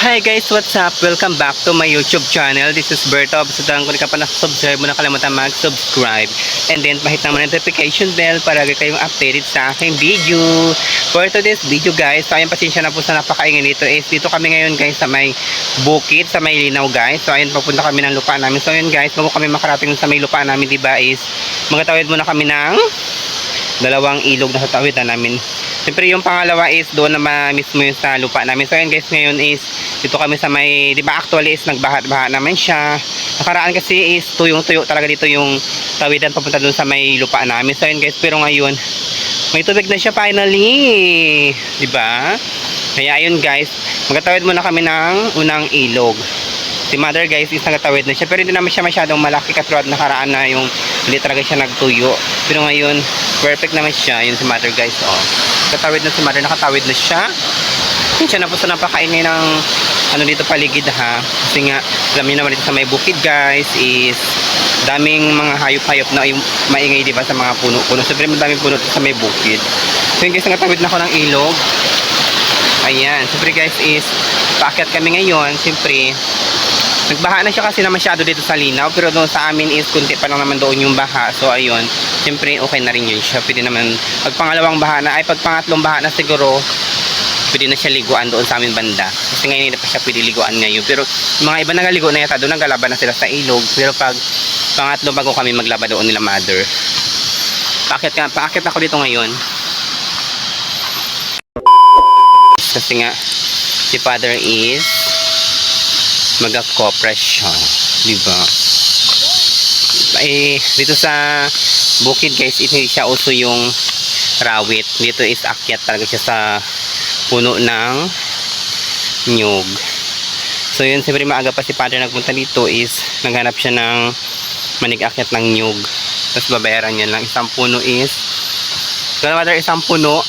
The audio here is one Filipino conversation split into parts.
Hi guys, what's up? Welcome back to my YouTube channel. This is Berto. Basta kung di ka pa nakasubscribe mo na kalimutan mag-subscribe. And then pahit naman notification bell para kayong updated sa aking video. For today's video guys, so ayun, pasensya na po sa napakaingay dito. Dito kami ngayon guys sa may bukid, sa may linaw guys. So ayun, papunta kami ng lupa namin. So ayun guys, bago kami makarating sa may lupa namin, diba, is magatawid muna kami ng dalawang ilog na sa tawidan namin. Siyempre yung pangalawa is doon na mismo yung sa lupa namin. So ayun guys, ngayon is dito kami sa may, di ba actually is nagbaha-baha naman siya. Nakaraan kasi is tuyong-tuyo talaga dito yung tawidan papunta doon sa may lupa namin. So ayun guys, pero ngayon may tubig na siya finally. Di ba? Kaya ayun guys, magatawid muna kami ng unang ilog. Si mother guys is nagatawid na siya, pero hindi naman siya masyadong malaki katulad nakaraan na yung hindi talaga siya nagtuyo. Pero ngayon, perfect naman siya. Yun si mother guys, oh. Nakatawid na si mother, nakatawid na siya. Yun siya na po sa napakaingay ng ano dito paligid ha. Kasi nga, alam niyo naman dito sa may bukid guys is daming mga hayop-hayop na yung maingay diba sa mga puno-puno. Siyempre madaming puno sa may bukid. So yun guys, nakatawid na ako ng ilog. Ayan, siyempre guys is paakyat kami ngayon. Siyempre nagbaha na siya kasi na masyado dito sa linaw, pero doon sa amin is kunti pa lang naman doon yung baha. So ayun, siyempre okay na rin yun siya. Pwede naman pag pangalawang baha na, ay pag pangatlong baha na siguro pwede na siya liguan doon sa amin banda, kasi ngayon hindi pa siya pwede liguan ngayon. Pero mga iba nagaligo na yata doon, naglaba na sila sa ilog. Pero pag pangatlo bago kami maglaba doon nila mother, paakyat ako dito ngayon kasi nga si father is mag-a-copras siya, diba? Dito sa bukid guys, ito siya uso yung rawit. Dito is akyat talaga siya sa puno ng nyug. So yun, siyempre maaga pa si father nagpunta dito is naghanap siya ng manig-akyat ng nyug. Tapos babayaran niya lang. Isang puno is, kaya mother, isang puno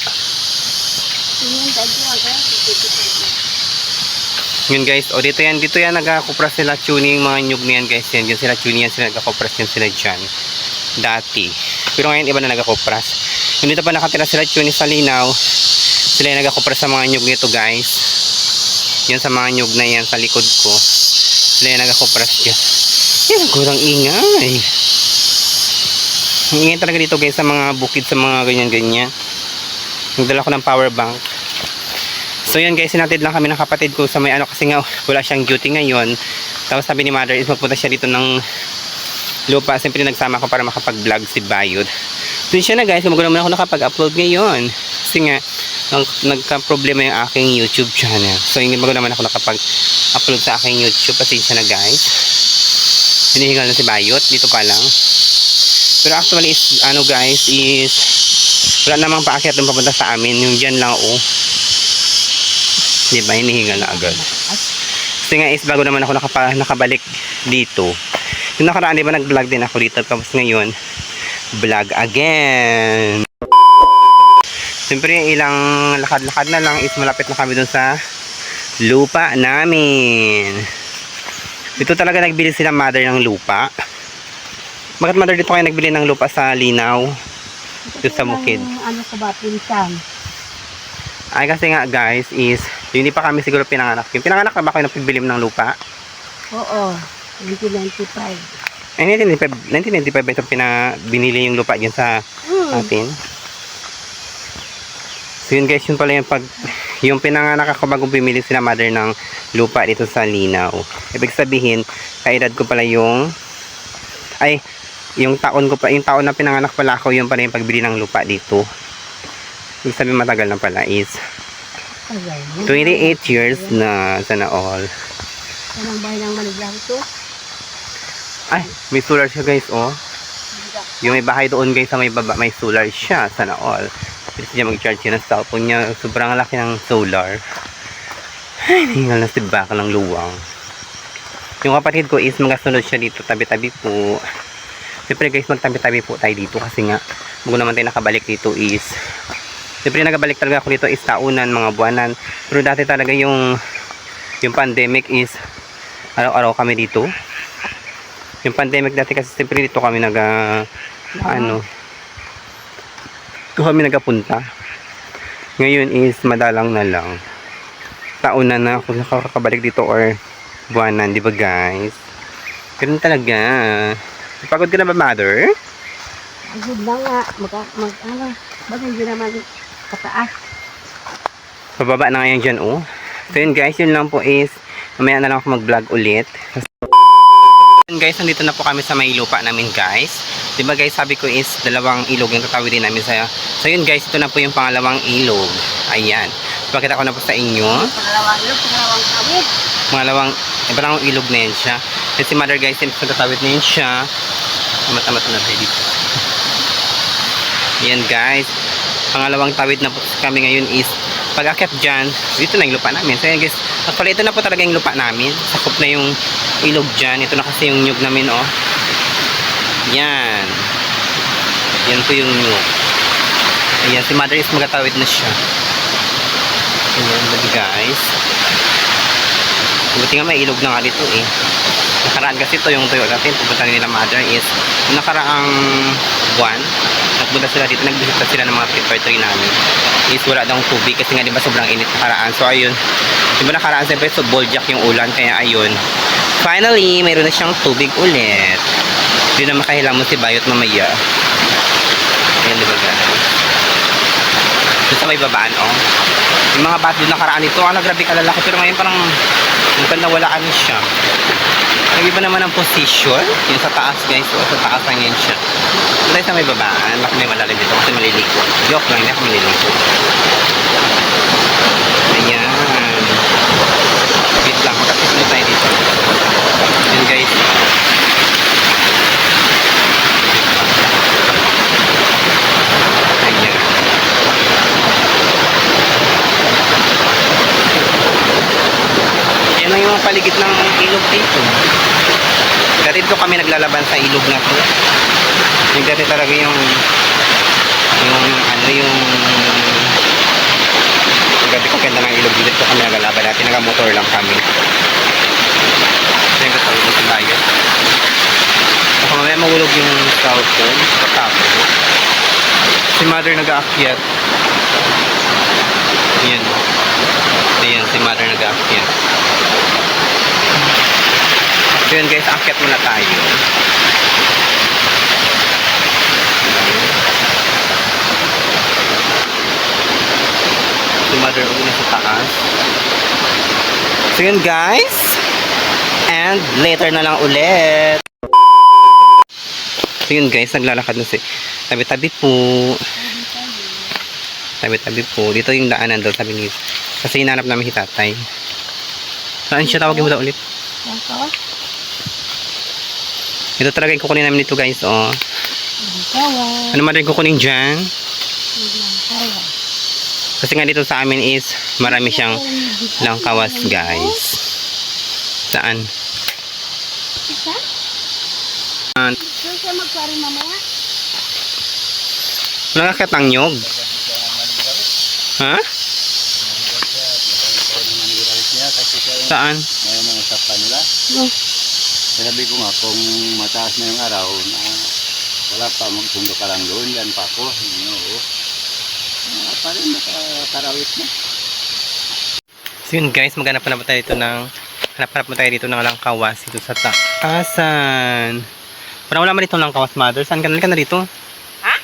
yun guys. O dito yan nagkakupras sila tuning mga nyug na yan guys. Yan sila tuning yan, sila nagkakupras yan sila dyan dati. Pero ngayon iba na nagkakupras. Yung dito pa nakatira sila tuning sa linaw, sila yung nagkakupras sa mga nyug nito guys. Yan sa mga nyug na yan sa likod ko, sila yung nagkakupras yan. Yan, kurang ingay. Ingay talaga dito guys sa mga bukid, sa mga ganyan-ganyan. Nagdala ko ng power bank. So yun guys, sinatid lang kami ng kapatid ko sa may ano, kasi nga wala siyang duty ngayon. Tapos sabi ni mother is magpunta siya dito ng lupa. Siyempre nagsama ko para makapag-vlog si Bayod. Dun siya na guys, gumagano naman ako nakapag-upload ngayon. Kasi nga nagka-problema yung aking YouTube channel. So hindi magano naman ako nakapag-upload sa aking YouTube. Pasensya na guys. Hinihingal na si Bayot, dito pa lang. Pero actually is, ano guys, is wala namang paakyat dun papunta sa amin. Yung dyan lang oh. Diba, hinihingal na agad. Kasi nga is bago naman ako nakabalik dito. Yung nakaraan diba nag-vlog din ako dito. Tapos ngayon vlog again. Siyempre ilang lakad-lakad na lang is malapit na kami dun sa lupa namin. Dito talaga nagbili sila mother ng lupa. Bakit mother dito kayo nagbili ng lupa sa linaw? Dito sa bukid. Ano sa Batinsan? Ay kasi nga guys is hindi pa kami siguro pinanganak. Yung pinanganak na ba kayo nagbibilim ng lupa? Oo, 1995. Ay 1995 ba ito binili yung lupa dyan sa atin? So yun guys, yun pala yung pinanganak ako bago bumili sila mother ng lupa dito sa linaw. Ibig sabihin, kaedad ko pala yung yung taon na pinanganak pala ako, yung pala yung pagbili ng lupa dito. Ibig sabihin matagal na pala is 28 years na, sana all. Anong bahay ng Maniglang ito? Ay, may solar siya guys, oh. Yung may bahay doon guys sa may baba, may solar siya, sana all. Pwede siya mag-charge yun ng cellphone niya. Sobrang laki ng solar. Ay, nahingal na si baka ng luwang. Yung kapatid ko is magasunod siya dito, tabi-tabi po. Siyempre guys, magtabi-tabi po tayo dito kasi nga bago naman tayo nakabalik dito is siyempre nagabalik talaga ako dito is taunan, mga buwanan. Pero dati talaga yung pandemic is araw-araw kami dito. Yung pandemic dati kasi siyempre dito kami nagapunta. Ngayon is madalang na lang. taunan na ako nakakabalik dito or buwanan, di ba guys? Ganun talaga. Pagod ka na ba, mother? Agad na nga. Ano, ba't hindi naman kataas? Pababa na ngayon dyan, oh. So yun guys, yun lang po is, mamaya na lang ako mag-vlog ulit. Yun guys, nandito na po kami sa may lupa namin guys. Diba guys, sabi ko is, dalawang ilog yung tatawidin namin sa. So yun guys, ito na po yung pangalawang ilog. Ayan. Pakita ko na po sa inyo. Pangalawang ilog, pangalawang tawid. Pangalawang, iba ilog na yun siya. Kasi si mother guys, yung tatawid na yun siya. Amat-amat na tayo dito. Ayan guys. Pangalawang tawid na po kami ngayon is, pag akit dyan, dito na yung lupa namin. So yun guys, actually ito na po talaga yung lupa namin. Sakop na yung ilog dyan. Ito na kasi yung nyug namin, oh. Yan. Yan po yung nyug. Ayan, si mother is magatawid na siya. Ayan, guys. Buti nga may ilog na nga dito, eh. Nakaraan kasi ito yung tuyo natin. Pupunta nila mother is, yung nakaraang buwan, nagpunta sila dito, nagbisita sila ng mga pepper tree namin. Is wala daw tubig kasi nga diba sobrang init nakaraan. So ayun, diba nakaraan siyempre so boljak yung ulan, kaya ayun. Finally, mayroon na siyang tubig ulit. Hindi na makahilam mo si Bayot mamaya. Ayan, diba guys? Doon sa may babaan, oh. Yung mga bat doon nakaraan ito, grabe kalalaki. Pero ngayon parang mukhang nawalaan siya. Nag-iba naman ang position. Yung sa taas guys, so sa taas lang yan siya. Doon sa may babaan, baka may malalim dito kasi maliligo. Joke lang, hindi ako maliligo. Ayan. Wait lang, magkasip na tayo dito. Ayan guys. Ayan. Ayan lang yung mga paligid ng ilog dito. Dati dito kami naglalaban sa ilog na to. Yung dati talaga yung dati ko ganda ng ilog dito kami naglalaban. Dati nagamotor lang kami. Kaya gusto ko si Bayot. Baka mamaya mahulog yung cellphone sa tapo. Si mother nag-aakyat. Ayan. Ayan, si mother nag-aakyat. So yun guys, aakyat muna tayo. Si mother uwi na sa taas. So yun guys. And later na lang ulit. So yun guys, naglalakad na si tabi-tabi po. Tabi-tabi po. Dito yung daanan doon, sabi niyo. Kasi hinanap namin si tatay. Saan siya tawagin mo daw ulit? Ito talaga yung kukunin namin dito guys, oh. Ano man rin kukunin dyan? Kasi nga dito sa amin is marami siyang langkawas guys. Saan? Saan siya magpari mamaya? Nangakit ang nyog? Ha? Saan? Ngayon ang usap pa nila. No. Sabi ko nga, kung mataas na yung araw, na wala pa, magsundo ka lang doon, yan pa ako. Oo. Pa rin, nakatarawit na. So yun guys, maghanap na ba tayo dito ng hanap mo tayo dito ng langkawas dito sa taasan. Parang wala man dito langkawas, mother. Saan ka na dito? Ha?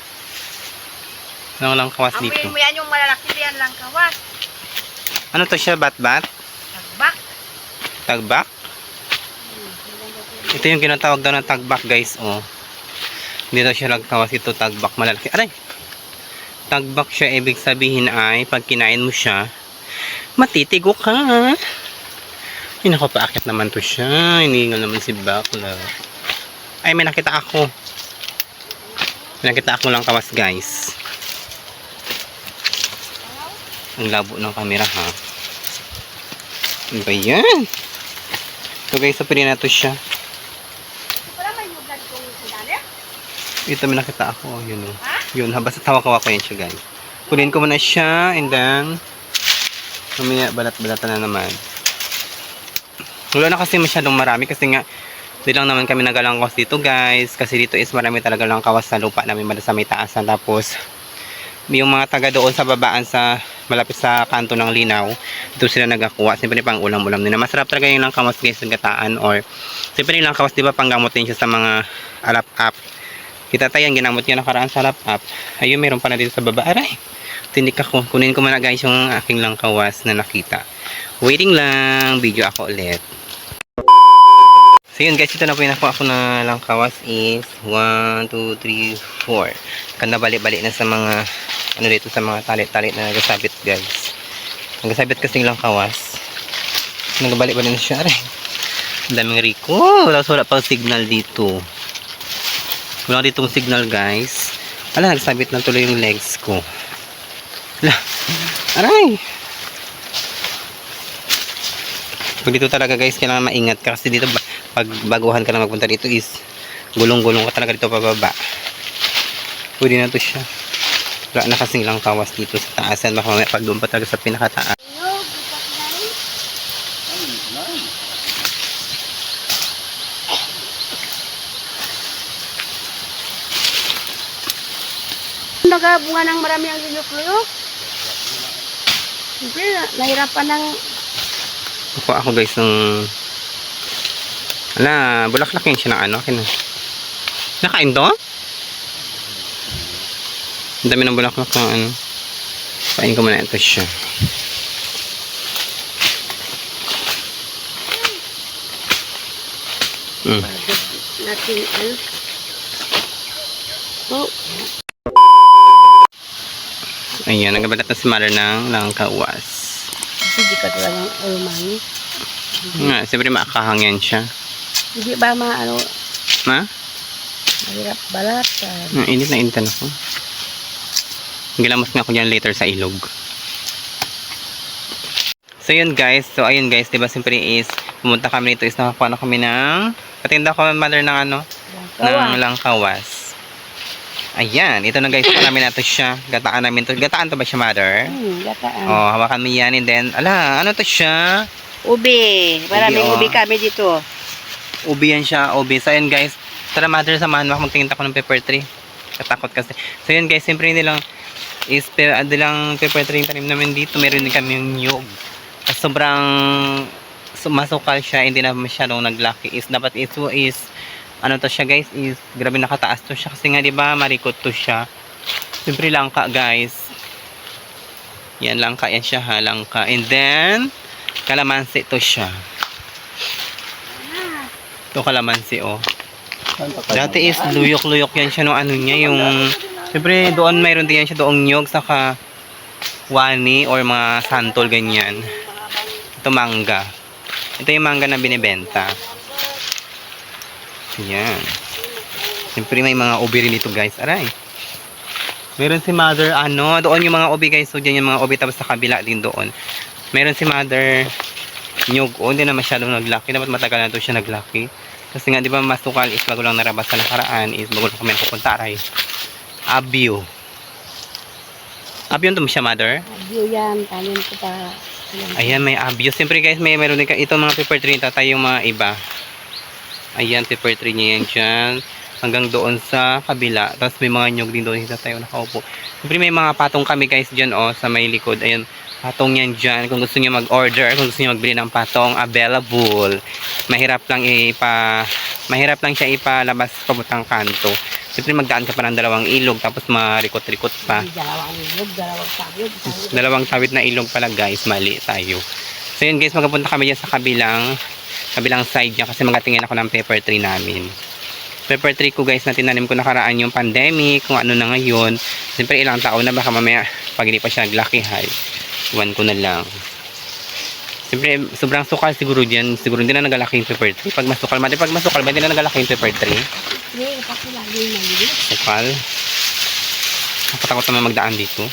Walang langkawas dito. Amoy mo yan yung malalaki yan lang kawas. Ano to siya? Bat-bat? Tagbak. Tagbak? Ito yung ginatawag daw ng tagbak guys, oh. Hindi daw siya langkawas, ito tagbak malalaki. Aray! Tagbak siya, ibig sabihin ay pag kinain mo siya, matitigo ka. Ay, naku, paakit naman to siya. Hinihingal naman si Bakla. Ay, may nakita ako. May nakita ako lang kawas guys. Ang labo ng camera ha. Ano ba yan? So guys, sapilin na to siya. Wala may lugar kong sinali? Ito may nakita ako. Yun o. Yun, basta tawa-kawa ko yan siya guys. Kunin ko muna siya and then mamaya balat-balatan na naman. Wala na kasi masyadong marami kasi nga di lang naman kami nagalangkawas dito guys. Kasi dito is marami talaga langkawas sa lupa namin sa may taasan. Tapos yung mga taga doon sa babaan sa malapit sa kanto ng Linaw. Dito sila nagakuha. Siyempre pang ulam-ulam nila. Masarap talaga yung langkawas guys, ng gataan or siyempre yung langkawas, di ba, panggamot din siya sa mga alap-up. Kita tayo, ginamot niya nakaraan sa alap-up. Ayun, meron pa na dito sa baba. Aray, tinik ako. Kunin ko muna guys yung aking langkawas na nakita. Waiting lang, video ako ulit. So yun guys, ito na po yung nakuha ko na langkawas is 1, 2, 3, 4. Kanda balik-balik na sa mga ano dito, sa mga talit-talit na nagasabit guys. Nagasabit kasing langkawas. Nagabalik-balik na siya. Aray, ang daming riko. Wala pang signal dito. Wala ditong signal guys. Ala, nagsabit na tuloy yung legs ko. Ala, aray. Pag dito talaga guys, kailangan maingat ka kasi dito pag baguhan ka na magpunta dito is gulong-gulong ka talaga dito pababa. Pwede na to siya. Wala na kasing langkawas dito sa taasan. Baka mamaya pag doon pa talaga sa pinakataas. Nagabunga ng marami ang luyok-luyok. Siyempre, nahirapan ng... Nakuha ako guys ng... Ala, bulaklak yun siya ng ano. Nakain to? Ang dami ng bulaklak ng ano. Kain ko muna ito siya. Natin, ano? Oh. Ayan, nagabalat na si mother ng langkawas. Hindi ka talagang ulmani. Nga, siyempre makakahang yan siya. Hindi ba ano, Ma? mahirap balatan. Init na initan ako. Gilamos nga ako dyan later sa ilog. So yun guys, diba siyempre is pumunta kami dito is nakakuha na kami ng patinda ko mother ng ano? Ng langkawas. Ayan, ito na guys, namin na to siya. Gataan namin to. Gataan to ba siya mother? Gataan. Oh, hawakan mo yan and then, ala, ano to siya? Ubi. Maraming Ubi, oh. ubi kami dito. Ubi yan siya, ubi. So yun guys, tara mother, samahan mo ako, magtingin ako ng pepper tree. Katakot kasi. So yun guys, siyempre hindi lang pepper tree yung tanim namin dito. Meron din kami yung nyug. Sobrang masukal siya, hindi na masyadong naglaki. Dapat ito is ano to siya guys, is grabe nakataas to siya kasi nga diba marikot to siya. Siyempre langka guys. Yan langka yan siya ha, langka. And then kalamansi to siya. Ito kalamansi oh. Dati is luyok-luyok yan siya no ano niya yung siyempre doon mayroon din yan siya doong nyog saka wani or mga santol ganyan. Ito mangga. Ito yung mangga na binibenta. Yan. Siyempre may mga ubi rin dito guys. Aray. Meron si mother ano. Doon yung mga ubi guys. So dyan yung mga ubi. Tapos sa kabila din doon. Meron si mother nyug. O hindi na masyadong naglaki. Dapat matagal na ito siya naglaki. Kasi nga di ba masukal is bago lang narabas sa nakaraan. Is bago lang kami napupunta. Aray. Abyo. Abyo ito siya mother? Abyo yan. Tanin ko pa. Ayan may abyo. Siyempre guys meron din ito mga pepper tree. Tatay yung mga iba. Ayan, pepper tree niya yan dyan. Hanggang doon sa kabila. Tapos may mga nyog din doon. Hindi tayo nakaupo. Siyempre may mga patong kami guys dyan oh, sa may likod. Ayan, patong yan dyan. Kung gusto niyo mag-order, kung gusto niyo magbili ng patong, available. Mahirap lang siya ipalabas pabutang kanto. Siyempre magdaan ka pa ng dalawang ilog. Tapos marikot-rikot pa. Dalawang ilog, dalawang tawid. Dalawang tawid na ilog pala guys. Mali tayo. So yun guys, magpunta kami dyan sa kabilang side niya kasi magatingin ako ng pepper tree namin. Pepper tree ko guys na tinanim ko nakaraan yung pandemic, kung ano na ngayon. Siyempre ilang taon na baka mamaya pag hindi pa siya naglakihay. Iwan ko na lang. Siyempre sobrang sukal siguro dyan. Siguro hindi na nagalaki yung pepper tree. Pag masukal ba hindi na nagalaki yung pepper tree? Sukal. Nakatakot naman magdaan dito.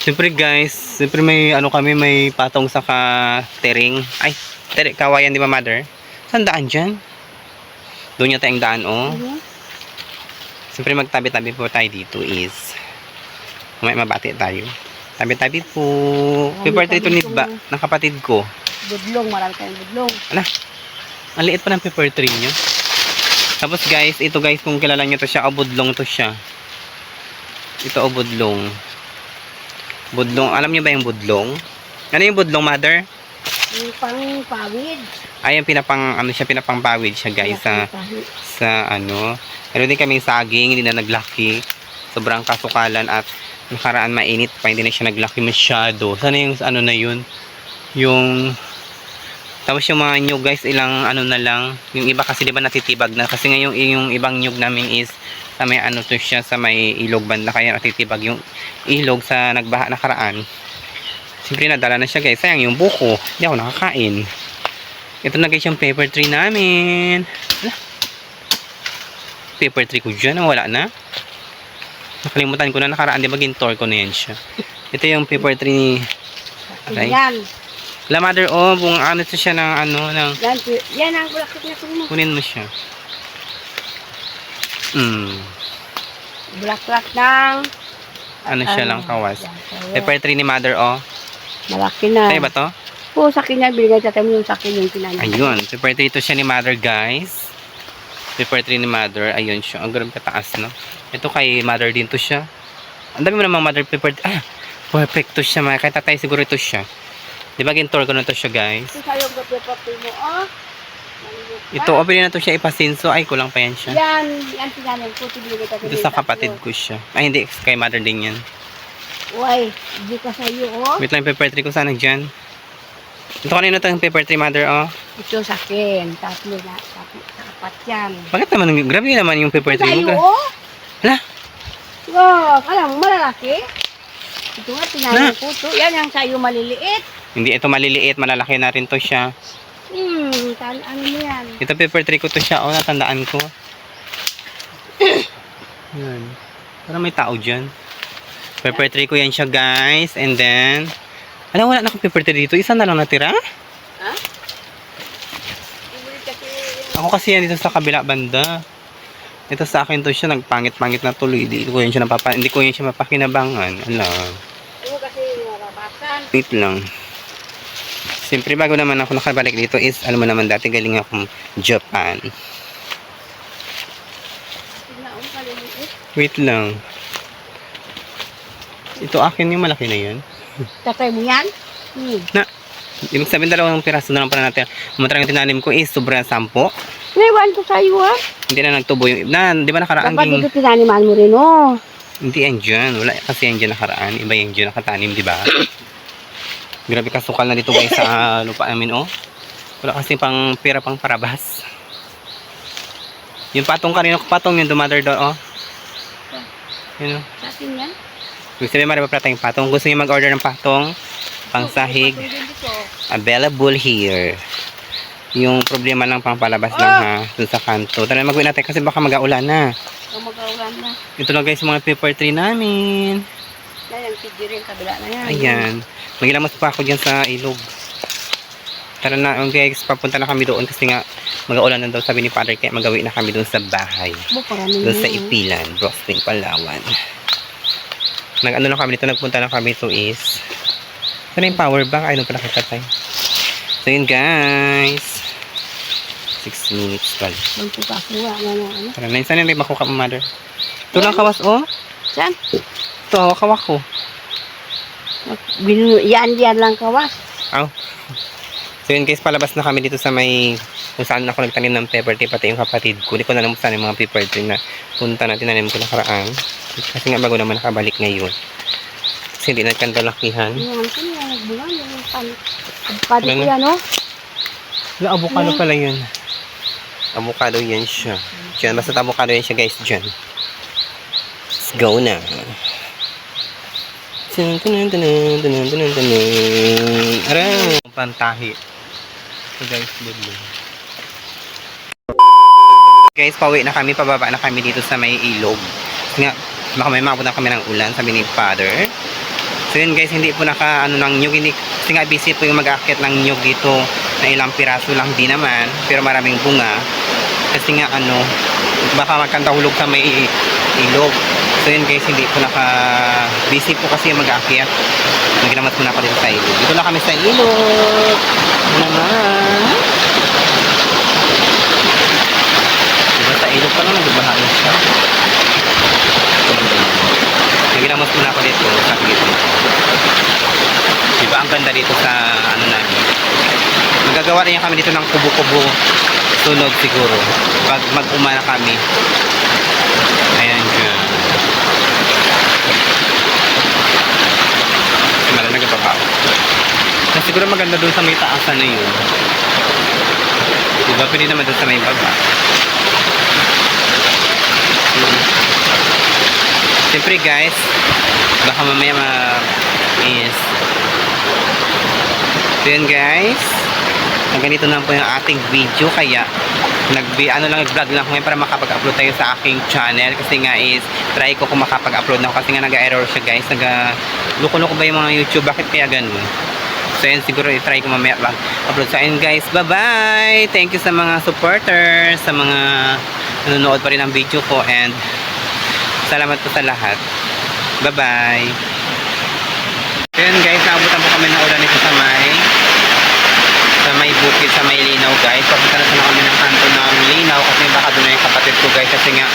Siyempre guys, siyempre may ano kami, may patong saka tering. Ay, kawayan di ba mother? Saan daan dyan? Doon yata yung daan oh. Siyempre magtabi-tabi po tayo dito is may mabati tayo. Tabi-tabi po. Pepper tree to ba ng kapatid ko. Budlong, marami tayong budlong. Ala, ang liit pa ng pepper tree nyo. Tapos guys, ito guys kung kilala nyo to siya, obudlong to siya. Ito obudlong. Budlong. Alam niyo ba yung budlong? Ano yung budlong, mother? Yung pang-pawid. Ay, yung ano siya, pinapangpawid siya, guys, sa ano. Meron din kaming saging, hindi na naglaki. Sobrang kasukalan at nakaraan mainit pa, hindi na siya naglaki masyado. Sana yung ano na yun? Yung tapos yung mga nyug, guys, ilang ano na lang. Yung iba kasi 'di ba natitibag na kasi ngayon yung ibang nyug namin is sa may ano to siya, sa may ilog banda kaya natitibag yung ilog sa nagbaha nakaraan. Siyempre nadala na siya, guys. Sayang yung buko. Hindi ako nakakain. Ito na, guys, yung paper tree namin. Wala. Paper tree ko dyan. Wala na. Nakalimutan ko na nakaraan. Di ba gintor ko na yan siya. Ito yung paper tree. Aray. Yan. La mother, oh. Kung ano to siya ng ano. Ng, Yan ang bulakit na tumo. kunin mo siya. Bulaklak ng... Ano siya lang kawas. Yan, Paper tree ni mother, oh. malaki na. Sa'yo ba to? Oo, sa akin yan. Binigay sa kami yung sa akin yung pinanay. Ayun. Paper tree to siya ni mother, guys. Paper tree ni mother. Ayun siya. Ang grabe kataas, no? Ito kay mother din to siya. Ang dami mo namang mother paper. Ah, perfect to siya. Kahit tatay siguro ito siya. Di ba gintor ko na to siya, guys? Ito sa'yo ang gabi mo, oh. Ito, open na to siya ipasinso. Ay, kulang pa yan siya. Yan pinanay ko. Binigay sa Ito sa kapatid ko siya. Ay, hindi. Kay mother din yan. Uy, hindi ka sa'yo, oh. Wait lang, paper tree ko sana dyan. Ito kanina to yung paper tree, mother, oh. Ito sa akin. Tatlo na. Apat yan. Bakit naman? Grabe naman yung paper tree Sa'yo, mo. oh. Hala. Oh, alam mo, malalaki. Ito nga, pinanay ko to. Yan ang sa'yo maliliit. Hindi, ito maliliit. Malalaki na rin to siya. Ano mo yan? Ito paper tree ko to siya. Oh, natandaan ko. Yan. Parang may tao dyan. Paper tree ko yan siya, guys. And then, alam, wala na akong paper tree dito. Isa na lang natira. Ha? Ako kasi yan dito sa kabila banda. Ito sa akin to siya. Nagpangit-pangit na tuloy. Hindi ko yan siya mapakinabangan. Alam. Ano kasi narabasan? Wait lang. Siyempre, bago naman ako nakabalik dito is, alam mo naman dati galing akong Japan. Tignaon ka liliit. Wait lang. Ito akin yung malaki na yun. Tatay mo yan? Na, ibig sabihin dalawang piraso na lang pala natin. Umatrang yung tinanim ko is sobrang 10. Naiwan ko sa'yo, ah. Hindi na nagtubo yung di ba nakaraan Dapat yung... dito tinaniman mo rin, oh. Hindi yan dyan. Wala kasi yan dyan nakaraan. Iba yan dyan nakatanim, di ba? Grabe kasukal na dito guys sa lupa namin, oh. Wala kasi pang pera pang parabas. Yung patong kanino, patong yung dumather doon, oh. Yun, oh. Sa atin yan? Ibig sabihin marami yung patong. Gusto niyo mag-order ng patong, pang sahig, Patong din dito. available here. Yung problema lang pang palabas lang ha, dun sa kanto. Tara mag-uwi natin kasi baka mag-aulan na. Kung mag-aulan na. Ito lang guys mga paper tree namin. Yan, ang sige rin, kabila na yan. Ayan. Magilamos pa ako dyan sa ilog. Tara na guys, papunta na kami doon kasi nga mag-aulan na daw sabi ni Father kaya mag-uwi na kami doon sa bahay. Doon sa Ipilan, Brosting, Palawan. Nag-ano lang kami dito, nagpunta lang kami to is sana yung power bank, ay nung pala tayo. So yun guys, 6 minutes pala. Magpukakuha na na, ano? Tara na, saan yung makuha mo mother? Ito lang kawas, oh. Saan? Ito, hawak-hawak ko. Yan lang kawas. Aw. So yun guys, palabas na kami dito sa may kung saan ako nagtanim ng pepper tree, pati yung kapatid ko. Hindi ko na alam saan yung mga pepper tree na punta na tinanim ko nakaraan. Kasi nga bago naman nakabalik ngayon. Kasi hindi nagkandalakihan. Yan, saan yan? Nagbunga yung padi ko yan, oh. Wala, avocado pala yun. Avocado yan siya. Diyan, basta avocado yan siya guys, dyan. Let's go na. Aray! Pantahi. So guys, dito. Guys, pauwi na kami, pababa na kami dito sa may ilog. Kasi nga, baka may mapunta kami ng ulan, sabi ni Father. So yun guys, hindi po ano ng nyug, hindi, kasi nga busy po yung mag-aakyat ng nyug dito na ilang piraso lang din naman, pero maraming bunga. Kasi nga ano, baka magkantahulog sa may ilog. So yun guys, hindi po busy po kasi yung mag-aakyat. Naglamat po na ako dito sa ilog. Dito na kami sa ilog. Naman. Diba sa ilog pa lang, nagbabahaan siya. Naglamat po na ako dito sa gitna. ganda dito sa ano namin. Magagawa rin kami dito ng kubo-kubo sunog siguro. Pag mag-umana kami. Ayan dyan. Malalag ang baba. Na siguro maganda doon sa may taasan na yun. Diba? Pwede naman doon sa may baba. Siyempre guys, baka mamaya is so yun guys, hanggang dito na po yung ating video. Kaya nag-vlog lang ko ngayon para makapag-upload tayo sa aking channel. Kasi nga is try ko kung makapag-upload na ako kasi nga nag-error siya guys. Loko-loko ba yung mga YouTube? Bakit kaya ganun? So yun, siguro i-try ko mamaya upload sa inyo guys. Bye bye! Thank you sa mga supporters, sa mga nanonood pa rin ng video ko, and salamat po sa lahat. Bye bye! So yun guys, naabutan po kami ng ulan nito sa may bukid, sa may linaw guys. Papunta na sana kami ng kanto ng linaw kasi baka doon na yung kapatid ko guys. Kasi nga,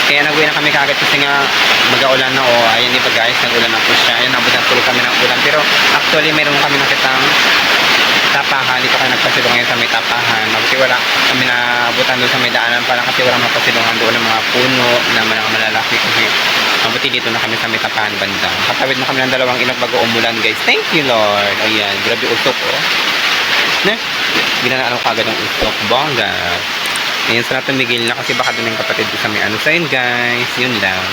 kaya nag-uwi na kami kagad kasi nga mag-aulan na. O ayan diba guys, nag-ulan na po siya. Ayan, nabutan tuloy kami ng ulan. Pero actually, meron kami nakitang tapahan. Dito kayo nagpasilong ngayon sa may tapahan. Kasi wala kami nabutan doon sa may daanan. Parang kasi walang mapasilungan doon ng mga puno na mga malalaki. Kasi mabuti dito na kami sa may tapahan banda. Katawid na kami ng dalawang ilog bago umulan guys. Thank you Lord. Ayan, grabe usok oh. Na, ginanaan ko kagad ng usok. Bongga. Ayan, sana tumigil na kasi baka doon yung kapatid ko sa may ano. So yun guys, yun lang.